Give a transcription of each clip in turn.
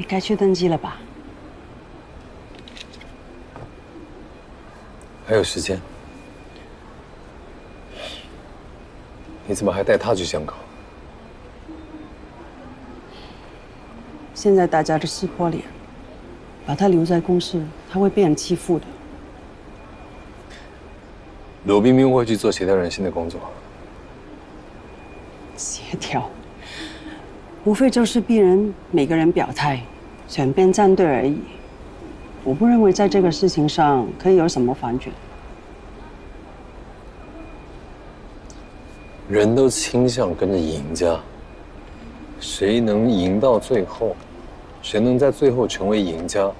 你该去登记了吧？还有时间。你怎么还带他去香港？现在大家都撕破脸，把他留在公司，他会被人欺负的。罗冰冰会去做协调人心的工作。协调，无非就是逼人每个人表态，选边站队而已。我不认为在这个事情上可以有什么反转。人都倾向跟着赢家，谁能赢到最后，谁能在最后成为赢家，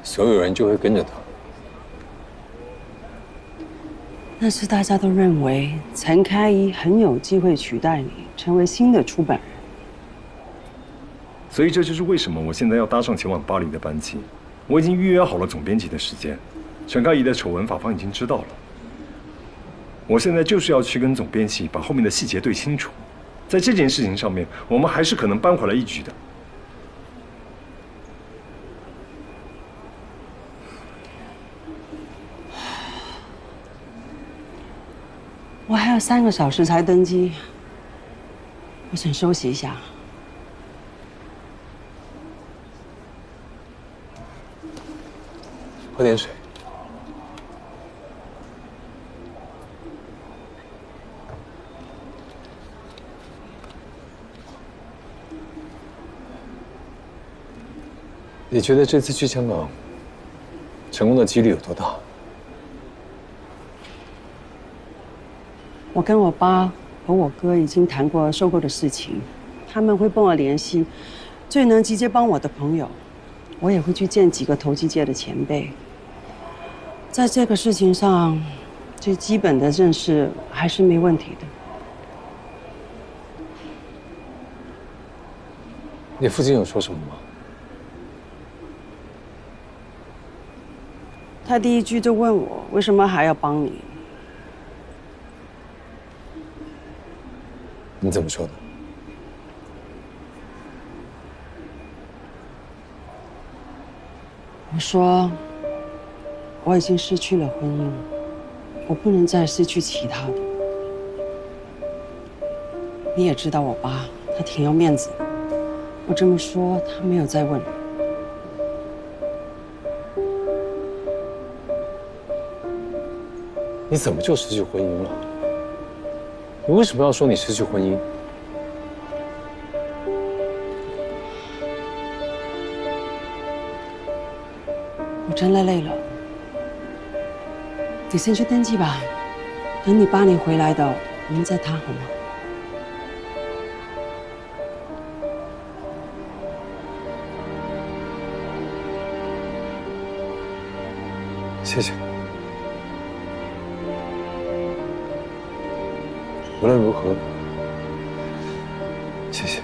所有人就会跟着他。但是大家都认为陈开一很有机会取代你，成为新的出版人。所以这就是为什么我现在要搭上前往巴黎的班机。我已经预约好了总编辑的时间，陈开怡的丑闻法方已经知道了。我现在就是要去跟总编辑把后面的细节对清楚，在这件事情上面，我们还是可能扳回来一局的。我还有3个小时才登机，我想休息一下。喝点水。你觉得这次去香港成功的几率有多大？我跟我爸和我哥已经谈过收购的事情，他们会帮我联系最能直接帮我的朋友，我也会去见几个投机界的前辈。在这个事情上，最基本的认识还是没问题的。你父亲有说什么吗？他第一句就问我为什么还要帮你。你怎么说的？我说我已经失去了婚姻，我不能再失去其他的。你也知道我爸，他挺要面子的。我这么说，他没有再问。你怎么就失去婚姻了？你为什么要说你失去婚姻？我真的累了，你先去登记吧。等你8年回来的，我们再谈好吗？谢谢。无论如何，谢谢。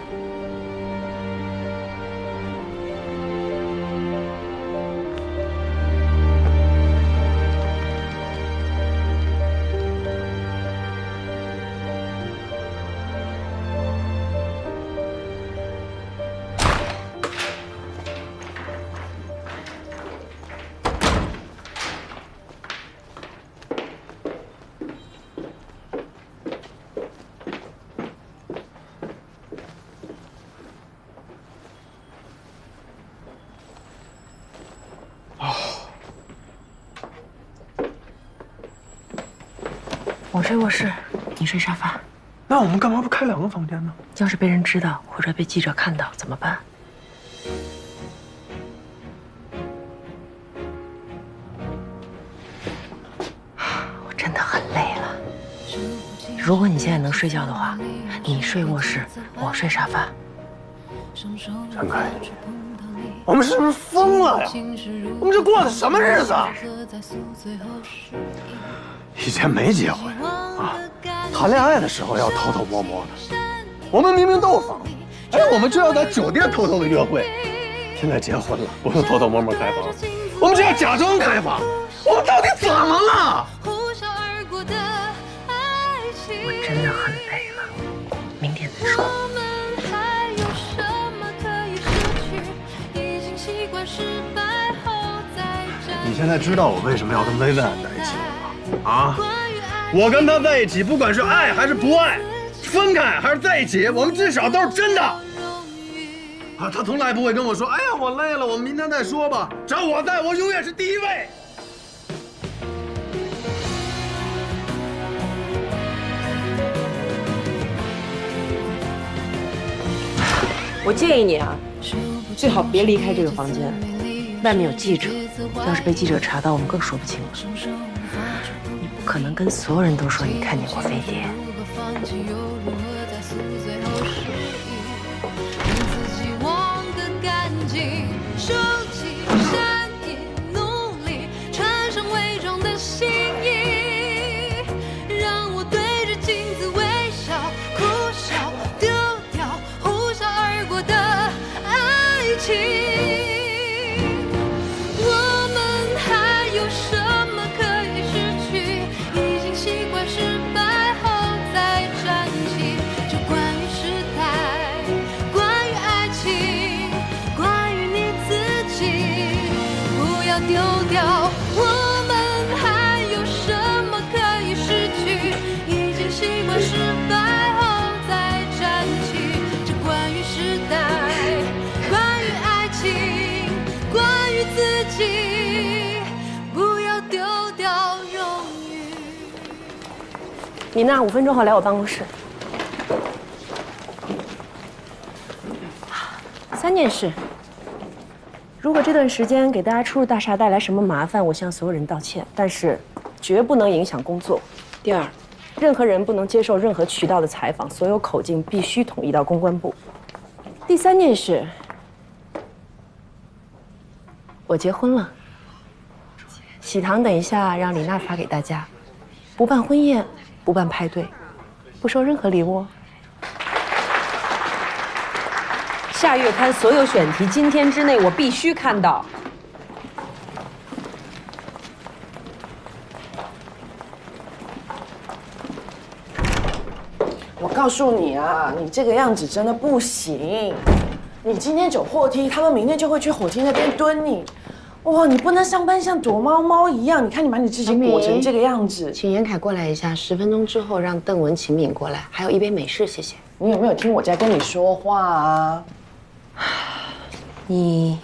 我睡卧室，你睡沙发。那我们干嘛不开2个房间呢？要是被人知道或者被记者看到怎么办？我真的很累了。如果你现在能睡觉的话，你睡卧室，我睡沙发。陈开，我们是不是疯了呀？我们这过的什么日子啊？以前没结婚啊，谈恋爱的时候要偷偷摸摸的。我们明明都有房子，哎，我们就要在酒店偷偷的约会。现在结婚了，不用偷偷摸摸开房，我们就要假装开房。我们到底怎么了？我真的很累了，明天再说。现在知道我为什么要跟薇薇安在一起了吗？啊，我跟她在一起，不管是爱还是不爱，分开还是在一起，我们至少都是真的。啊，她从来不会跟我说，哎呀，我累了，我们明天再说吧。只要我在，我永远是第一位。我建议你啊，最好别离开这个房间，外面有记者，要是被记者查到，我们更说不清了。你不可能跟所有人都说你看见过飞碟。你呢？5分钟后来我办公室。3件事。如果这段时间给大家初入大厦带来什么麻烦，我向所有人道歉，但是绝不能影响工作。第二，任何人不能接受任何渠道的采访，所有口径必须统一到公关部。第3件事，我结婚了。喜糖等一下让李娜发给大家，不办婚宴。不办派对，不收任何礼物。下月刊所有选题，今天之内我必须看到。我告诉你啊，你这个样子真的不行。你今天走货梯，他们明天就会去火梯那边蹲你。哇，你不能上班像躲猫猫一样！你看你把你自己裹成这个样子。请严凯过来一下，10分钟之后让邓文、秦敏过来，还有一杯美式，谢谢。你有没有听我在跟你说话啊？你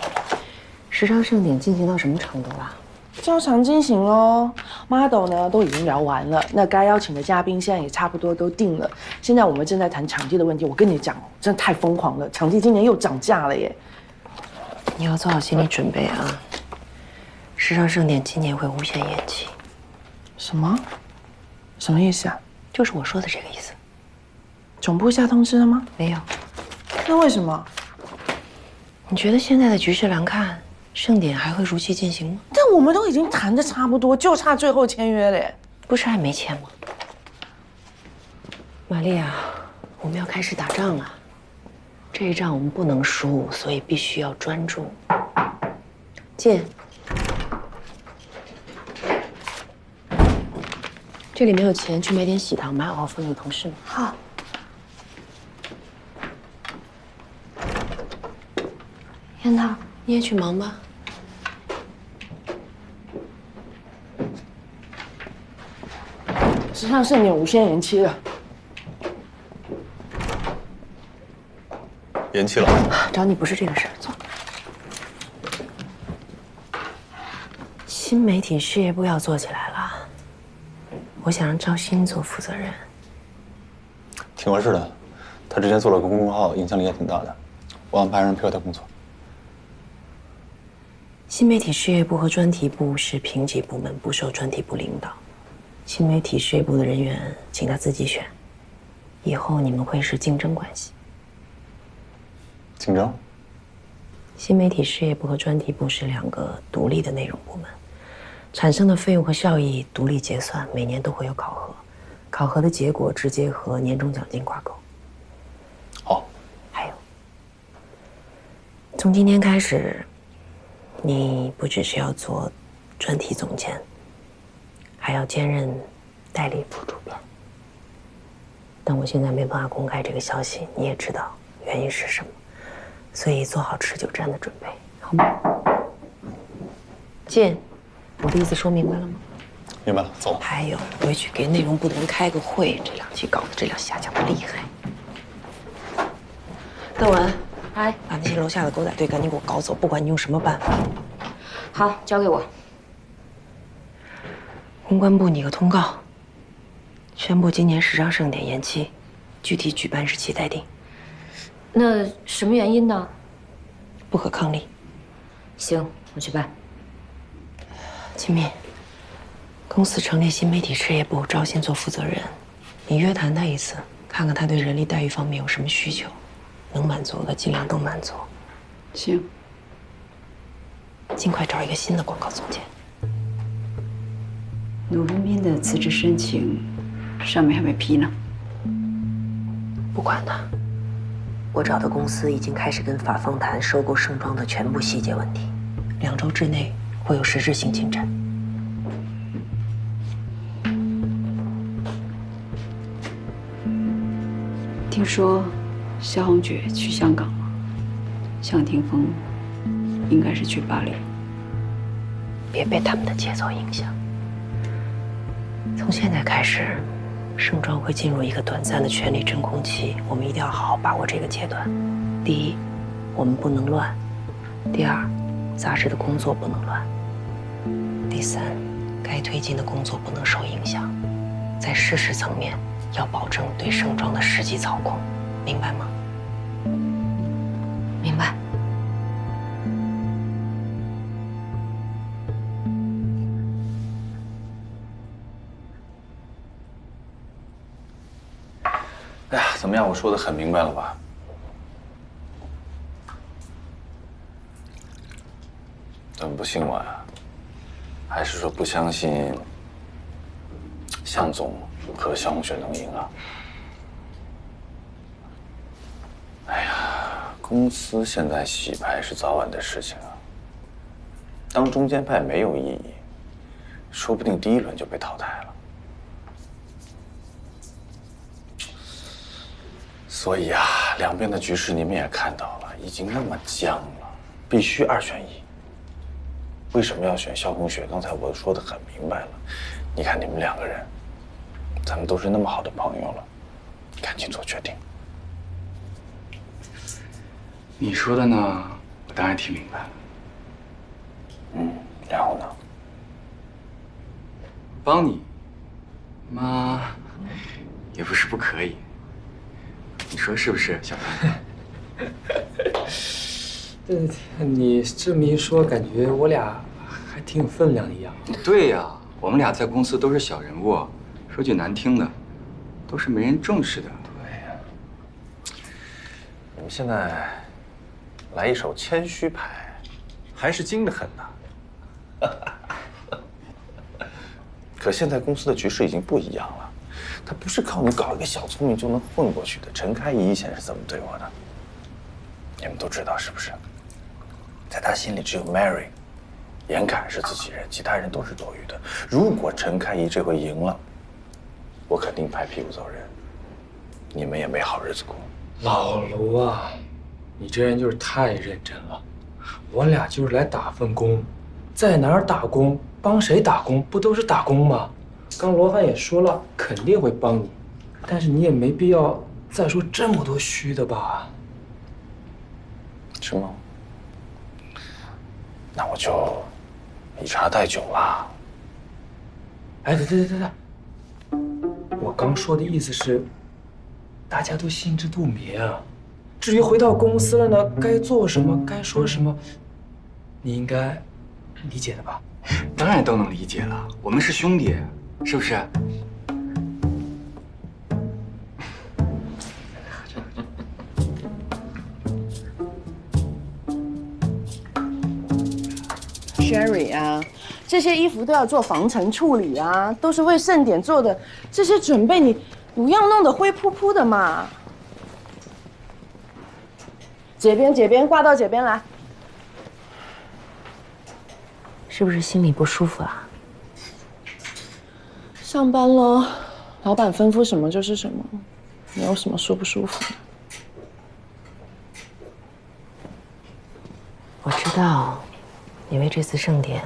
时尚盛典进行到什么程度了？照常进行喽。model 呢都已经聊完了，那该邀请的嘉宾现在也差不多都定了。现在我们正在谈场地的问题。我跟你讲哦，真的太疯狂了，场地今年又涨价了耶。你要做好心理准备啊！时尚盛典今年会无限延期。什么？什么意思啊？就是我说的这个意思。总部下通知了吗？没有。那为什么？你觉得现在的局势来看，盛典还会如期进行吗？但我们都已经谈得差不多，就差最后签约了耶。不是还没签吗？玛丽啊，我们要开始打仗了。这一仗我们不能输，所以必须要专注。进。这里没有钱，去买点喜糖，买好分给同事们。好。燕涛，你也去忙吧。时尚盛典无限延期了。延期了。找你不是这个事儿，坐。新媒体事业部要做起来了。我想让赵鑫做负责人。挺合适的，他之前做了个公众号，影响力也挺大的。我安排人配合他工作。新媒体事业部和专题部是平级部门，不受专题部领导。新媒体事业部的人员，请他自己选。以后你们会是竞争关系。竞争？新媒体事业部和专题部是2个独立的内容部门。产生的费用和效益独立结算，每年都会有考核，考核的结果直接和年终奖金挂钩。好，还有，从今天开始，你不只是要做专题总监，还要兼任代理副主编。但我现在没办法公开这个消息，你也知道原因是什么，所以做好持久战的准备，好吗？进。我的意思说明白了吗？明白了，走。还有，回去给内容部的人开个会，这两期稿子质量下降的厉害。邓文，哎，把那些楼下的狗仔队赶紧给我搞走，不管你用什么办法。好，交给我。公关部拟个通告，宣布今年时尚盛典延期，具体举办日期待定。那什么原因呢？不可抗力。行，我去办。秦敏，公司成立新媒体事业部，招新做负责人，你约谈他一次，看看他对人力待遇方面有什么需求，能满足的尽量都满足。行。尽快找一个新的广告总监。鲁文斌的辞职申请，上面还没批呢。不管他，我找的公司已经开始跟法方谈收购盛装的全部细节问题，2周之内会有实质性进展。听说萧红觉去香港了，向霆锋应该是去巴黎。别被他们的节奏影响。从现在开始，盛装会进入一个短暂的权力真空期，我们一定要好好把握这个阶段。第一，我们不能乱；第二，杂志的工作不能乱；第三，该推进的工作不能受影响。在事实层面，要保证对盛装的实际操控，明白吗？明白。哎呀，怎么样？我说的很明白了吧？怎么不信我呀？还是说不相信向总和萧红雪能赢啊？哎呀，公司现在洗牌是早晚的事情啊。当中间派没有意义，说不定第1轮就被淘汰了。所以啊，两边的局势你们也看到了，已经那么僵了，必须2选1。为什么要选萧红雪？刚才我说的很明白了。你看你们2个人，咱们都是那么好的朋友了，赶紧做决定。你说的呢，我当然听明白了。然后呢？帮你，妈，也不是不可以。你说是不是，小潘？对，你这么一说，感觉我俩还挺有分量一样。对呀，我们俩在公司都是小人物，说句难听的，都是没人重视的。对呀。你们现在来一手谦虚牌，还是精得很呐。可现在公司的局势已经不一样了，他不是靠你搞一个小聪明就能混过去的。陈开怡以前是怎么对我的？你们都知道是不是？在他心里只有 Mary、严凯是自己人，其他人都是多余的。如果陈开怡这回赢了，我肯定拍屁股走人，你们也没好日子过。老卢啊，你这人就是太认真了。我俩就是来打份工，在哪儿打工，帮谁打工，不都是打工吗？刚罗汉也说了，肯定会帮你，但是你也没必要再说这么多虚的吧？是吗？那我就以茶代酒啦。哎，对，我刚说的意思是，大家都心知肚明啊。至于回到公司了呢，该做什么，该说什么，你应该理解的吧？当然都能理解了，我们是兄弟，是不是？Sherry 啊，这些衣服都要做防尘处理啊，都是为盛典做的，这些准备你不要弄得灰扑扑的嘛。这边挂到这边来。是不是心里不舒服啊？上班喽，老板吩咐什么就是什么，没有什么舒不舒服的。我知道，你为这次盛典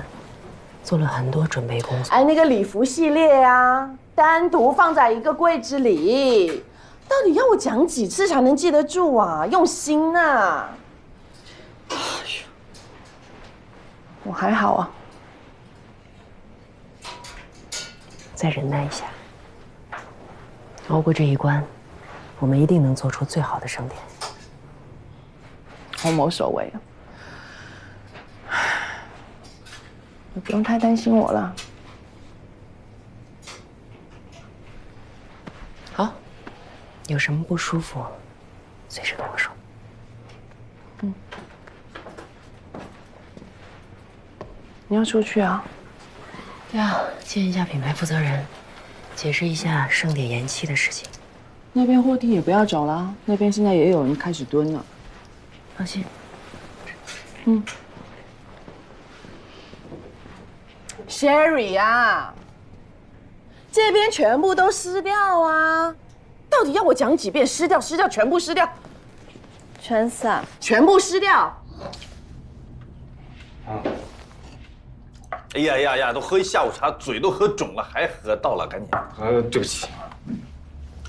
做了很多准备工作。哎，那个礼服系列啊，单独放在一个柜子里，到底要我讲几次才能记得住啊？用心啊！哎呦，我还好啊，再忍耐一下，熬过这一关，我们一定能做出最好的盛典。红某守卫啊，你不用太担心我了。好，有什么不舒服，随时跟我说。嗯。你要出去啊？对啊，见一下品牌负责人，解释一下盛典延期的事情。那边货梯也不要找了，那边现在也有人开始蹲了。放心。嗯。Sherry 啊，这边全部都撕掉啊！到底要我讲几遍？撕掉，撕掉，全部撕掉，全散，全部撕掉。哎呀呀呀！都喝一下午茶，嘴都喝肿了，还喝？到了，赶紧。对不起。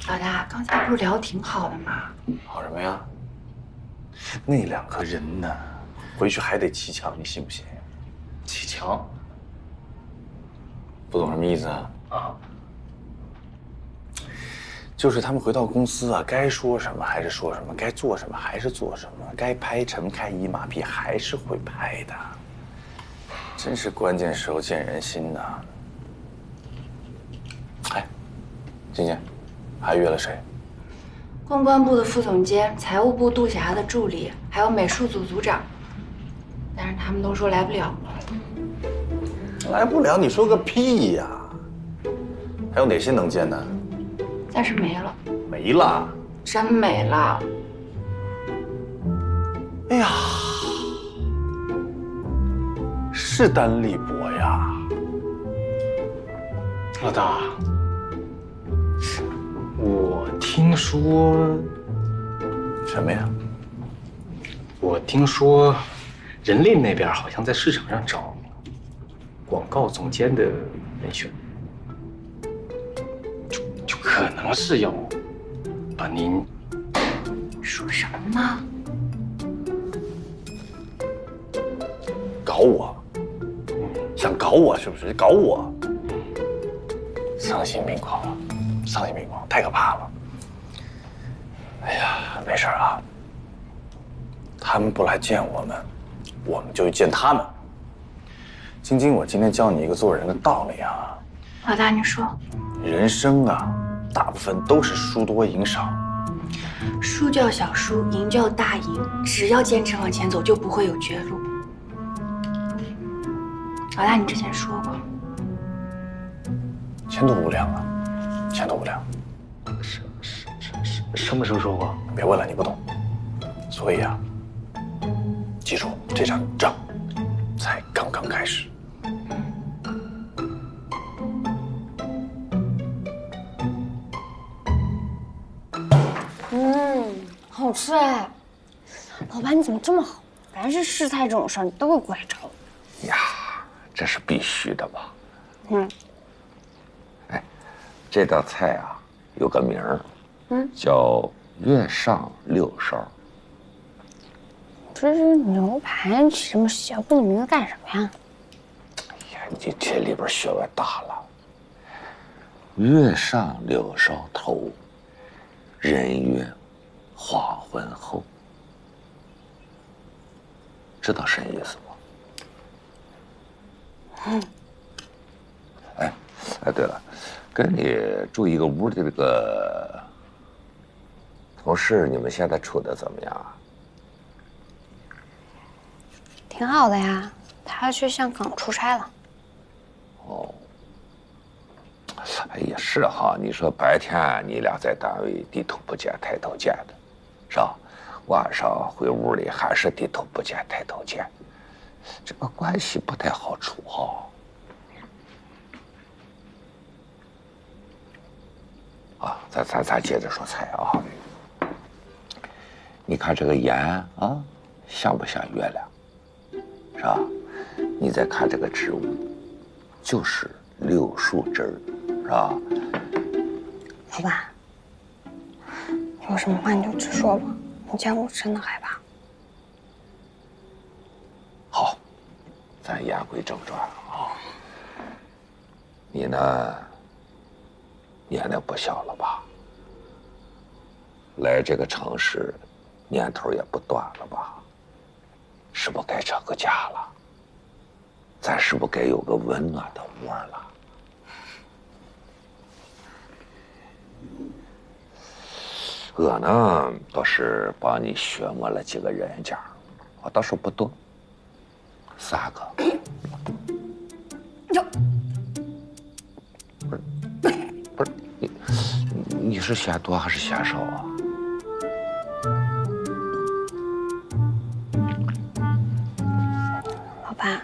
老大，刚才不是聊得挺好的吗？好什么呀？那两个人呢？回去还得砌墙，你信不信？砌墙？不懂什么意思啊？啊？就是他们回到公司啊，该说什么还是说什么，该做什么还是做什么，该拍陈开一马屁还是会拍的。真是关键时候见人心呐！哎，静静，还约了谁？公关部的副总监、财务部杜霞的助理，还有美术组组长，但是他们都说来不了。来不了？你说个屁呀！还有哪些能见的？暂时没了。没了？真没了。哎呀！势单力薄呀，老大，我听说什么呀？我听说，人力那边好像在市场上找广告总监的人选，就可能是要把您。说什么呢？搞我？想搞我是不是？搞我？丧心病狂了，丧心病狂，太可怕了。哎呀，没事啊。他们不来见我们，我们就去见他们。晶晶，我今天教你一个做人的道理啊。老大，你说。人生啊，大部分都是输多赢少。输叫小输，赢叫大赢。只要坚持往前走，就不会有绝路。老大，你之前说过，前途无量啊，前途无量。什么时候说过？别问了，你不懂。所以啊，记住，这场仗才刚刚开始。好吃哎！老板，你怎么这么好？凡是试菜这种事儿，你都会过来找我。呀，这是必须的吧？嗯。哎，这道菜啊有个名儿，叫月上六烧。这是牛排，起这么邪乎的名字干什么呀？哎呀，你这里边学问大了。月上六烧头，人月花魂后。知道什么意思吗？哎，对了，跟你住一个屋的这个同事，你们现在处的怎么样啊？挺好的呀，他去香港出差了。哦，哎也是哈，你说白天你俩在单位低头不见抬头见的，是吧？晚上回屋里还是低头不见抬头见，这个关系不太好处哈。啊，咱接着说菜啊。你看这个盐啊，像不像月亮？是吧？你再看这个植物，就是柳树枝儿，是吧？老板，有什么话你就直说吧，你见我真的害怕。好，咱言归正传啊。你呢，年龄不小了吧？来这个城市，年头也不短了吧？是不该成个家了？咱是不该有个温暖的窝了？我呢，倒是帮你学摸了几个人家，我倒是不多，3个。哟，不是你是嫌多还是嫌少啊？老板，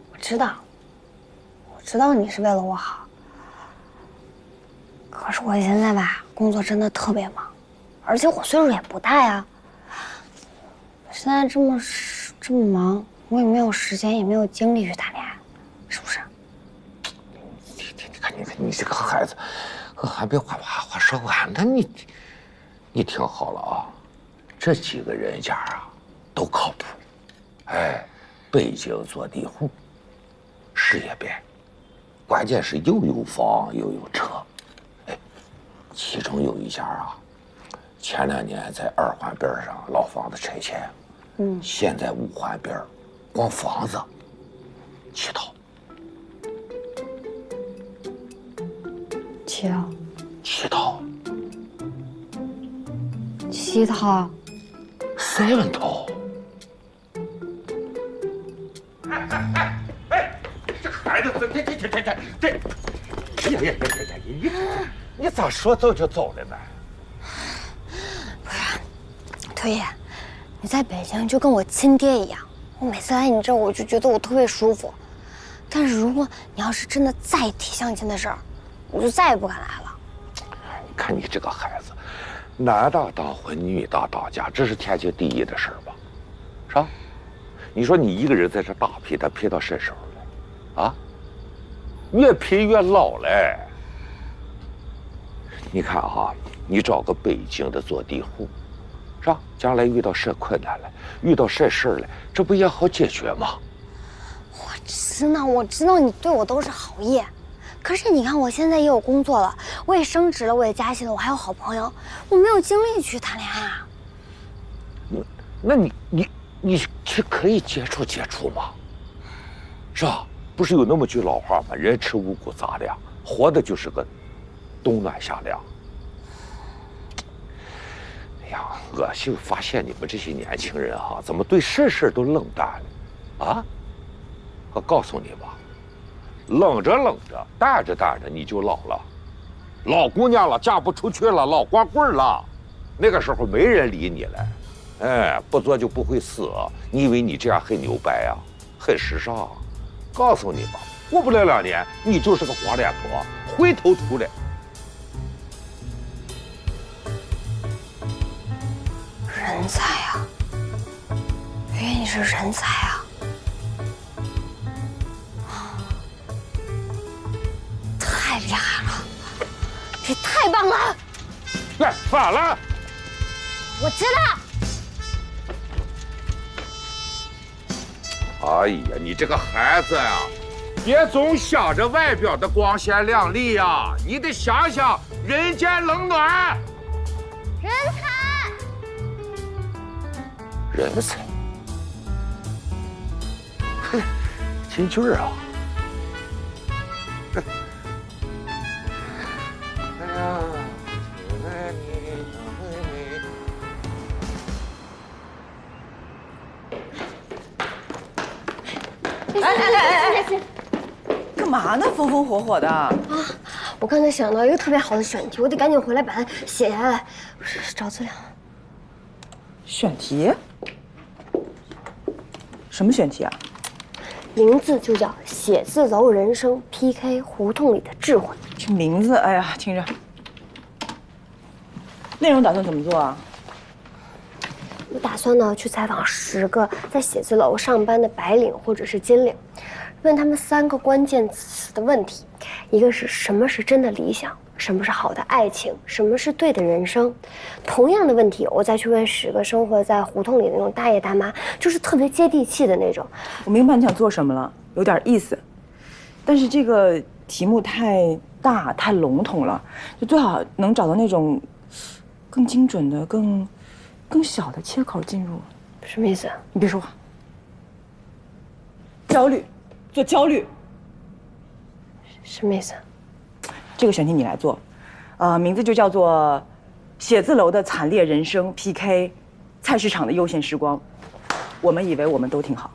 我知道你是为了我好。可是我现在吧，工作真的特别忙，而且我岁数也不大呀。现在这么忙，我也没有时间，也没有精力去谈恋爱，是不是？你看你这个孩子，还别话说完了，你听好了啊，这几个人家啊都靠谱，哎，北京坐地户，事业编，关键是又有房又有车。其中有一家啊，前2年在2环边上老房子拆迁，现在5环边，光房子7套，7套，7套，7套，7套。哎，这孩子这，呀，你咋说走就走了呢？不是，推爷，你在北京就跟我亲爹一样，我每次来你这儿我就觉得我特别舒服。但是如果你要是真的再提相亲的事儿，我就再也不敢来了。你看你这个孩子，男大当婚，女大当嫁，这是天经地义的事儿吧？是吧？你说你一个人在这打拼，他拼到什么时候了？啊？越拼越老嘞。你看哈，你找个北京的坐地户，是吧？将来遇到什困难了，遇到什事儿了，这不也好解决吗？我知道你对我都是好意，可是你看我现在也有工作了，我也升职了，我也加薪了，我还有好朋友，我没有精力去谈恋爱啊。那你去可以接触接触吗？是吧？不是有那么句老话吗？人吃五谷杂粮，活的就是个冬暖夏凉。哎呀，我就发现你们这些年轻人哈，怎么对事都冷淡了啊？我告诉你吧，冷着淡着你就老了，老姑娘了，嫁不出去了，老光棍了，那个时候没人理你了。哎，不做就不会死，你以为你这样很牛掰呀，很时尚？告诉你吧，过不了2年，你就是个黄脸婆，灰头土脸。人才啊，原来你是人才啊！太厉害了，你太棒了！来，反了！我知道。哎呀，你这个孩子呀，别总想着外表的光鲜亮丽呀，你得想想人间冷暖。人才，人才，哼，金句啊！哎呀，哎，干嘛呢？风风火火的啊！我刚才想到一个特别好的选题，我得赶紧回来把它写下来，找资料。选题？什么选题啊？名字就叫《写字楼人生 PK 胡同里的智慧》。这名字，哎呀，听着。内容打算怎么做啊？我打算呢去采访10个在写字楼上班的白领或者是金领，问他们3个关键词的问题，一个是什么是真的理想，什么是好的爱情，什么是对的人生。同样的问题，我再去问10个生活在胡同里的那种大爷大妈，就是特别接地气的那种。我明白你想做什么了，有点意思，但是这个题目太大太笼统了，就最好能找到那种更精准的、更小的切口进入。什么意思？你别说话。焦虑，做焦虑。什么意思？这个选题你来做，名字就叫做“写字楼的惨烈人生 PK， 菜市场的悠闲时光”。我们以为我们都挺好。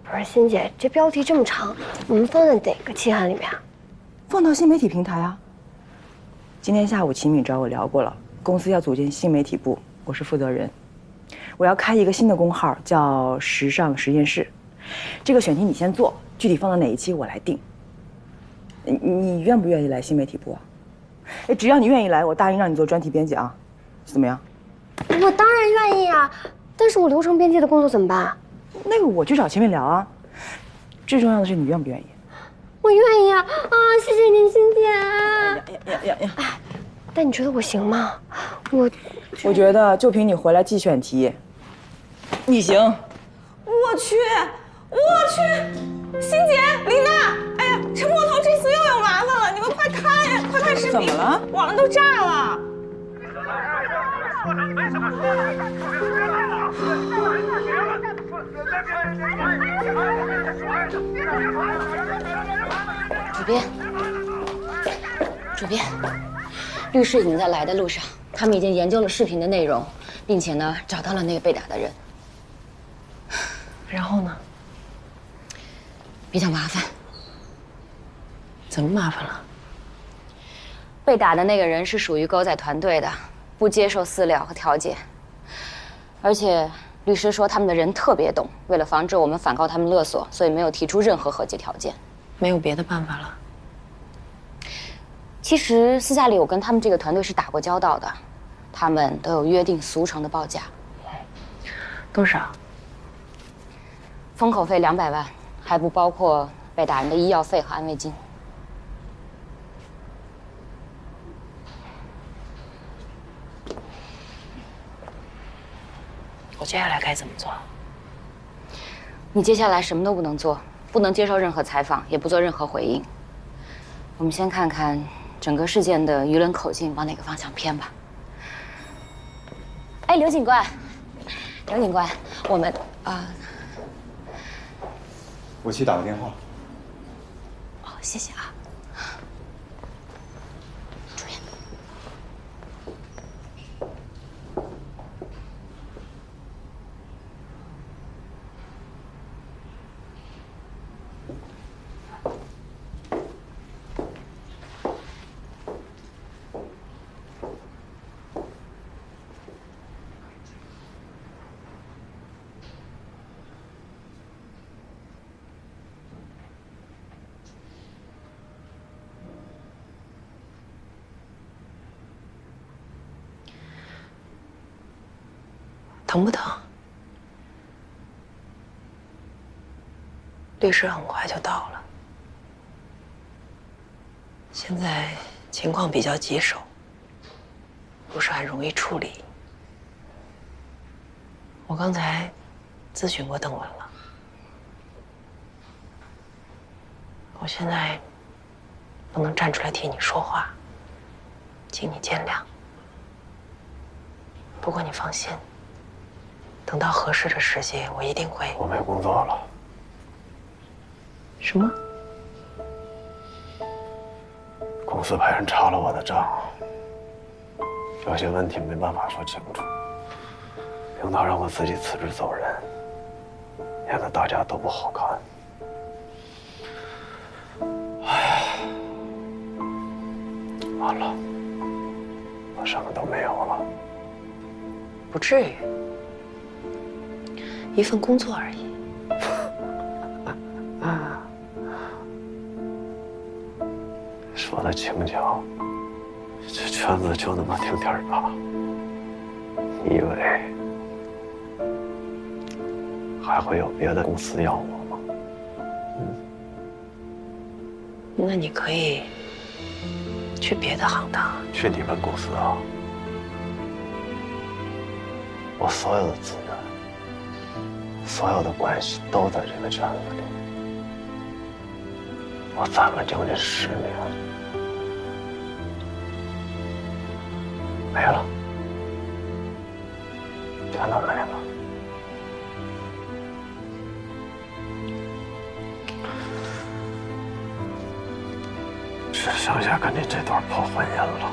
不是欣姐，这标题这么长，我们放在哪个期刊里面啊？放到新媒体平台啊。今天下午秦敏找我聊过了，公司要组建新媒体部，我是负责人。我要开一个新的公号，叫“时尚实验室”。这个选题你先做，具体放到哪一期我来定。你愿不愿意来新媒体部啊？哎，只要你愿意来，我答应让你做专题编辑啊，怎么样？我当然愿意啊，但是我流程编辑的工作怎么办？那个我去找秦敏聊啊。最重要的是你愿不愿意？我愿意啊！谢谢您，欣姐。呀！但你觉得我行吗？我觉得就凭你回来记选题，你行。我去，欣姐、李娜，哎呀，这木头这次又有麻烦了，你们快看呀，快看视频！怎么了？网都炸了！主编，律师已经在来的路上，他们已经研究了视频的内容，并且呢找到了那个被打的人。然后呢？比较麻烦。怎么麻烦了？被打的那个人是属于狗仔团队的，不接受私了和调解。而且律师说他们的人特别懂，为了防止我们反告他们勒索，所以没有提出任何和解条件。没有别的办法了？其实私下里我跟他们这个团队是打过交道的，他们都有约定俗成的报价。多少？封口费200万，还不包括被打人的医药费和安慰金。我接下来该怎么做？你接下来什么都不能做，不能接受任何采访，也不做任何回应。我们先看看整个事件的舆论口径往哪个方向偏吧。哎，刘警官，我们我去打个电话。哦，谢谢啊。主任。疼不疼？律师很快就到了，现在情况比较棘手，不是很容易处理。我刚才咨询过邓文了，我现在不能站出来替你说话，请你见谅。不过你放心。等到合适的时机，我一定会。我没工作了。什么？公司派人查了我的账，有些问题没办法说清楚。领导让我自己辞职走人，免得大家都不好看。唉，完了，我什么都没有了。不至于。一份工作而已。说的轻巧，这圈子就那么挺点儿大。你以为还会有别的公司要我吗？那你可以去别的行当。去你们公司啊？我所有的资源、所有的关系都在这个圈子里，我咱们就这10年没了，全都没了。只剩下跟你这段破婚姻了。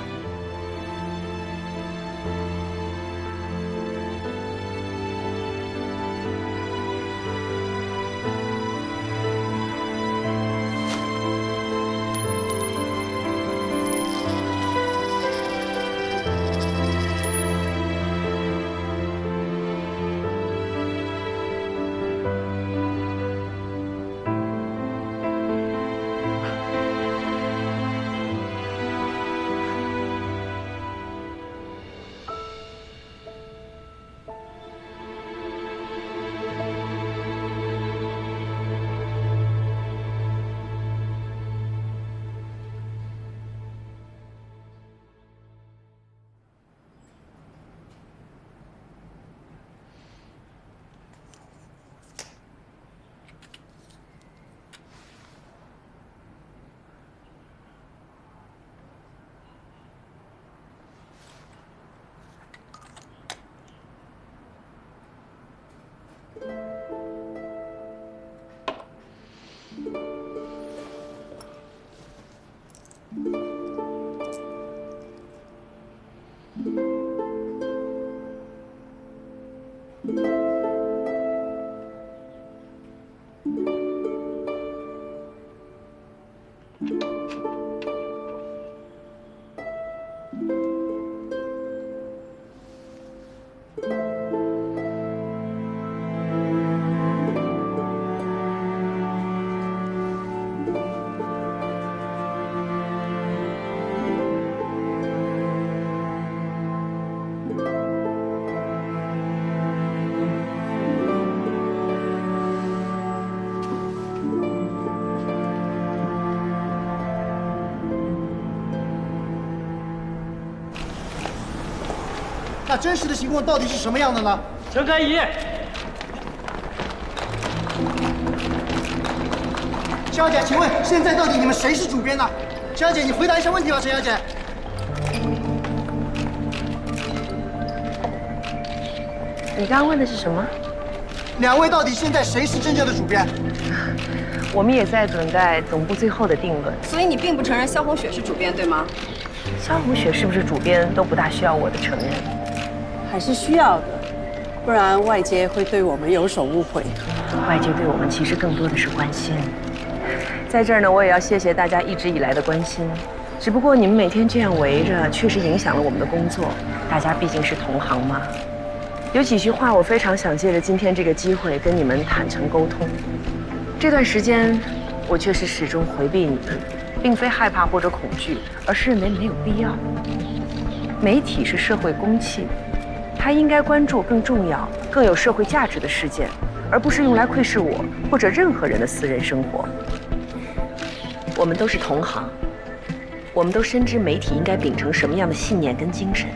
那真实的情况到底是什么样的呢？陈开怡，陈小姐，请问现在到底你们谁是主编呢？陈小姐，你回答一下问题吧，陈小姐。你刚刚问的是什么？两位到底现在谁是真正的主编？我们也在等待总部最后的定论。所以你并不承认萧红雪是主编，对吗？萧红雪是不是主编都不大需要我的承认。还是需要的，不然外界会对我们有所误会。外界对我们其实更多的是关心。在这儿呢，我也要谢谢大家一直以来的关心。只不过你们每天这样围着，确实影响了我们的工作。大家毕竟是同行嘛。有几句话我非常想借着今天这个机会跟你们坦诚沟通。这段时间，我确实始终回避你们，并非害怕或者恐惧，而是认为没有必要。媒体是社会公器。他应该关注更重要、更有社会价值的事件，而不是用来窥视我或者任何人的私人生活。我们都是同行，我们都深知媒体应该秉承什么样的信念跟精神。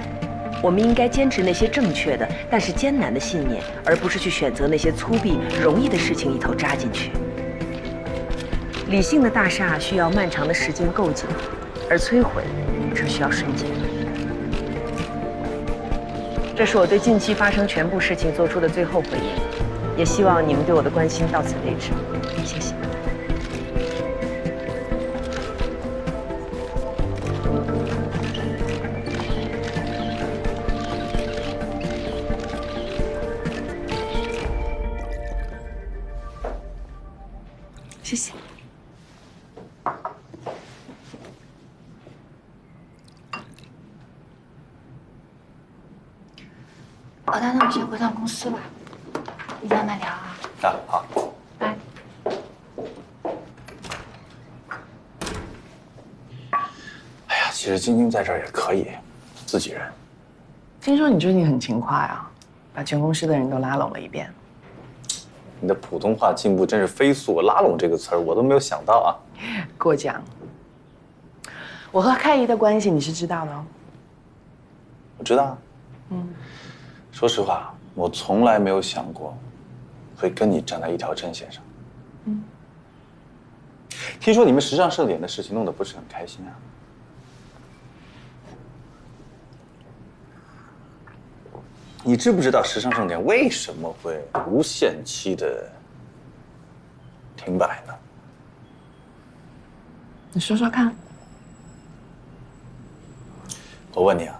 我们应该坚持那些正确的但是艰难的信念，而不是去选择那些粗鄙、容易的事情一头扎进去。理性的大厦需要漫长的时间构建，而摧毁只需要瞬间。这是我对近期发生全部事情做出的最后回应，也希望你们对我的关心到此为止，谢谢。谢谢。老大，那我先回趟公司吧，你慢慢聊啊。啊，好。拜。哎呀，其实晶晶在这儿也可以，自己人。听说你最近很勤快啊，把全公司的人都拉拢了一遍。你的普通话进步真是飞速，拉拢这个词儿我都没有想到啊。过奖，我和开怡的关系你是知道的哦。我知道。说实话，我从来没有想过会跟你站在一条阵线上。听说你们时尚盛典的事情弄得不是很开心啊？你知不知道时尚盛典为什么会无限期的停摆呢？你说说看。我问你啊，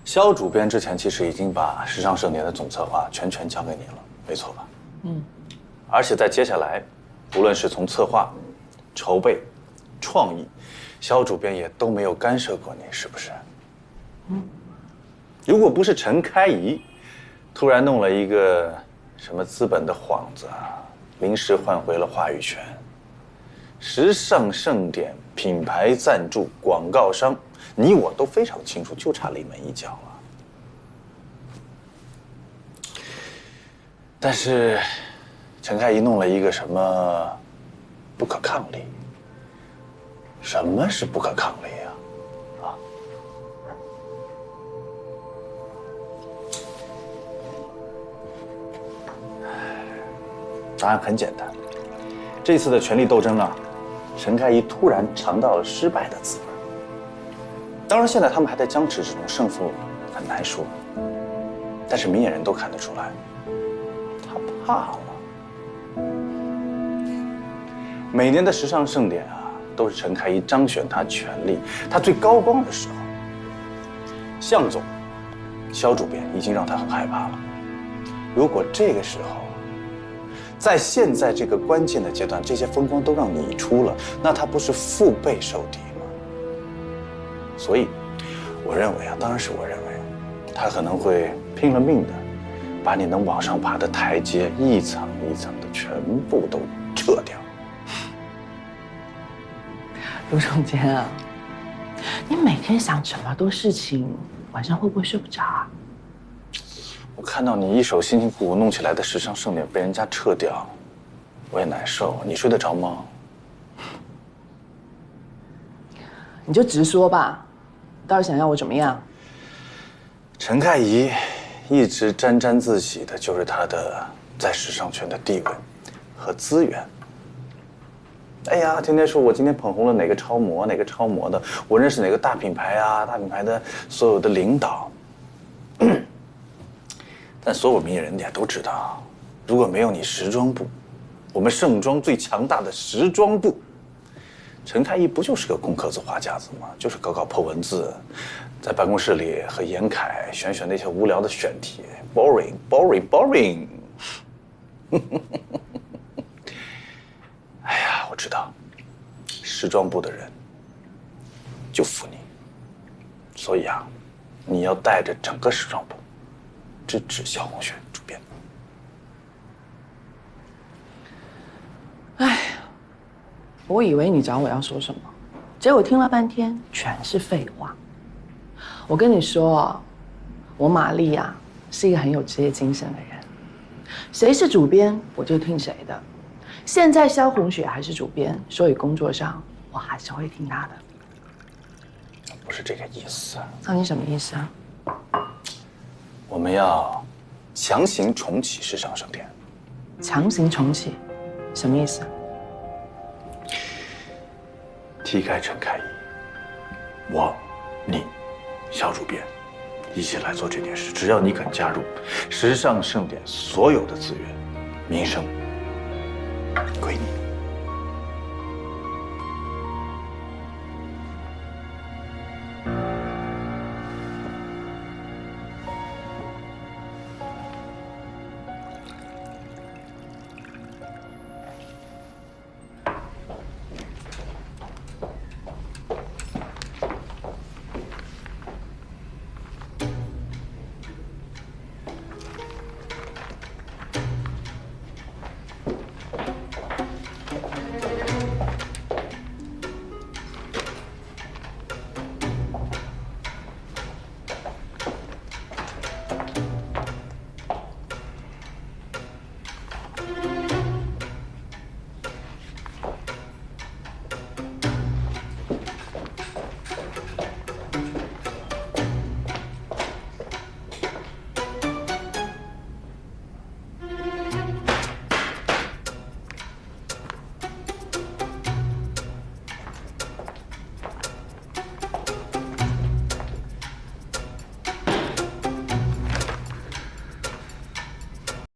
肖主编之前其实已经把时尚盛典的总策划全权交给你了，没错吧？而且在接下来，无论是从策划、筹备、创意，肖主编也都没有干涉过你，是不是？如果不是陈开怡突然弄了一个什么资本的幌子啊，临时换回了话语权，时尚盛典品牌赞助、广告商，你我都非常清楚，就差临门一脚了。但是陈开怡弄了一个什么不可抗力？什么是不可抗力啊？答案很简单，这次的权力斗争啊，陈开怡突然尝到了失败的滋味。当然，现在他们还在僵持之中，胜负很难说。但是明眼人都看得出来，他怕了。每年的时尚盛典啊，都是陈开怡彰显他权力他最高光的时候。向总、肖主编已经让他很害怕了。如果这个时候，在现在这个关键的阶段，这些风光都让你出了，那他不是腹背受敌吗？所以，我认为啊，当然是我认为，他可能会拼了命的，把你能往上爬的台阶一层一层的全部都撤掉。卢总监啊，你每天想这么多事情，晚上会不会睡不着啊？我看到你一手辛辛苦苦弄起来的时尚盛典被人家撤掉，我也难受。你睡得着吗？你就直说吧，你到底想要我怎么样？陈开怡一直沾沾自喜的就是她的在时尚圈的地位和资源。哎呀，天天说我今天捧红了哪个超模，哪个超模的，我认识哪个大品牌啊，大品牌的所有的领导。但所有明眼人也都知道，如果没有你时装部，我们盛装最强大的时装部，陈开怡不就是个空壳子话匣子吗？就是搞搞破文字，在办公室里和严凯选那些无聊的选题 ，boring。哎呀，我知道，时装部的人就服你，所以啊，你要带着整个时装部支持萧红雪主编。哎，我以为你找我要说什么，结果听了半天全是废话。我跟你说，我玛丽啊是一个很有职业精神的人，谁是主编我就听谁的。现在萧红雪还是主编，所以工作上我还是会听她的。不是这个意思。那你什么意思啊？我们要强行重启时尚盛典。强行重启，什么意思？踢开陈开怡，我、你、肖主编一起来做这件事。只要你肯加入，时尚盛典所有的资源、名声归你。